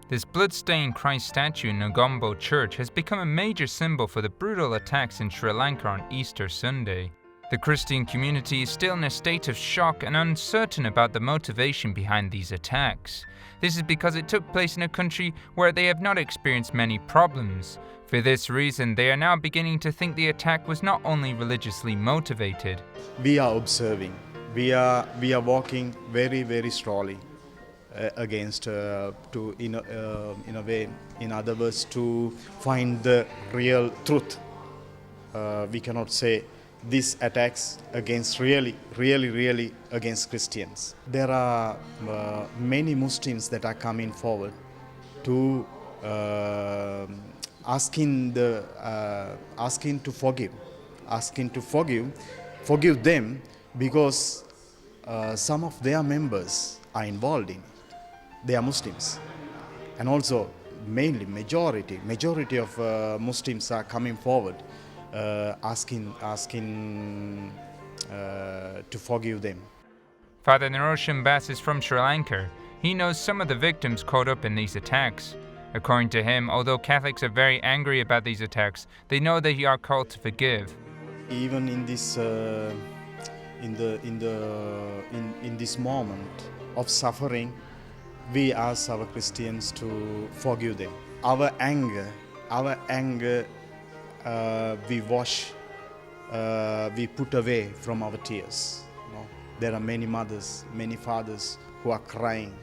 This blood-stained Christ statue in Negombo Church has become a major symbol for the brutal attacks in Sri Lanka on Easter Sunday. The Christian community is still in a state of shock and uncertain about the motivation behind these attacks. This is because it took place in a country where they have not experienced many problems. For this reason, they are now beginning to think the attack was not only religiously motivated. We are observing. We are walking very, very slowly against in a way, in other words, to find the real truth. We cannot say these attacks against really against Christians. There are many Muslims that are coming forward to asking to forgive them, because some of their members are involved in it. They are Muslims, and also mainly majority of Muslims are coming forward asking to forgive them. Father Naroshan Bass is from Sri Lanka. He knows some of the victims caught up in these attacks. According to him, although Catholics are very angry about these attacks, they know they are called to forgive. Even in this in this moment of suffering, we ask our Christians to forgive them. Our anger, we wash, we put away from our tears. There are many mothers, many fathers who are crying,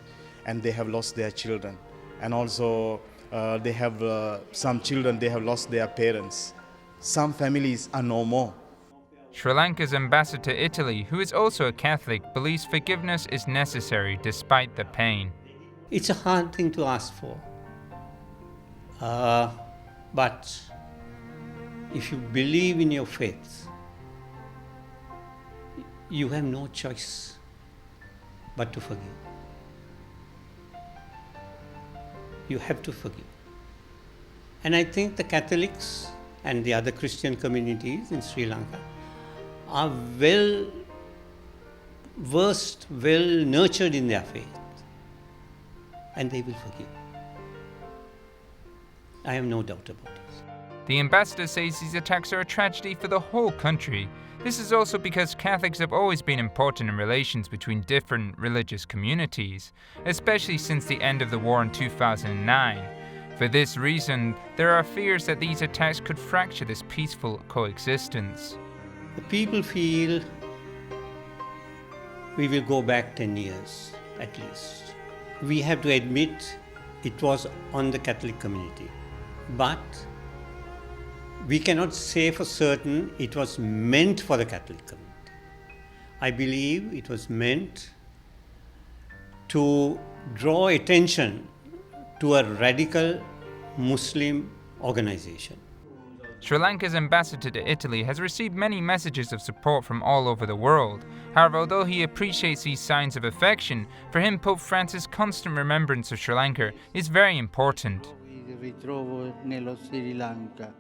and they have lost their children. And also they have some children, they have lost their parents. Some families are no more. Sri Lanka's ambassador to Italy, who is also a Catholic, believes forgiveness is necessary despite the pain. It's a hard thing to ask for. But if you believe in your faith, you have no choice but to forgive. You have to forgive. And I think the Catholics and the other Christian communities in Sri Lanka are well versed, well nurtured in their faith, and they will forgive. I have no doubt about it. The ambassador says these attacks are a tragedy for the whole country. This is also because Catholics have always been important in relations between different religious communities, especially since the end of the war in 2009. For this reason, there are fears that these attacks could fracture this peaceful coexistence. The people feel we will go back 10 years at least. We have to admit it was on the Catholic community, but we cannot say for certain it was meant for the Catholic community. I believe it was meant to draw attention to a radical Muslim organization. Sri Lanka's ambassador to Italy has received many messages of support from all over the world. However, although he appreciates these signs of affection, for him Pope Francis' constant remembrance of Sri Lanka is very important. Mi ritrovo nello Sri Lanka.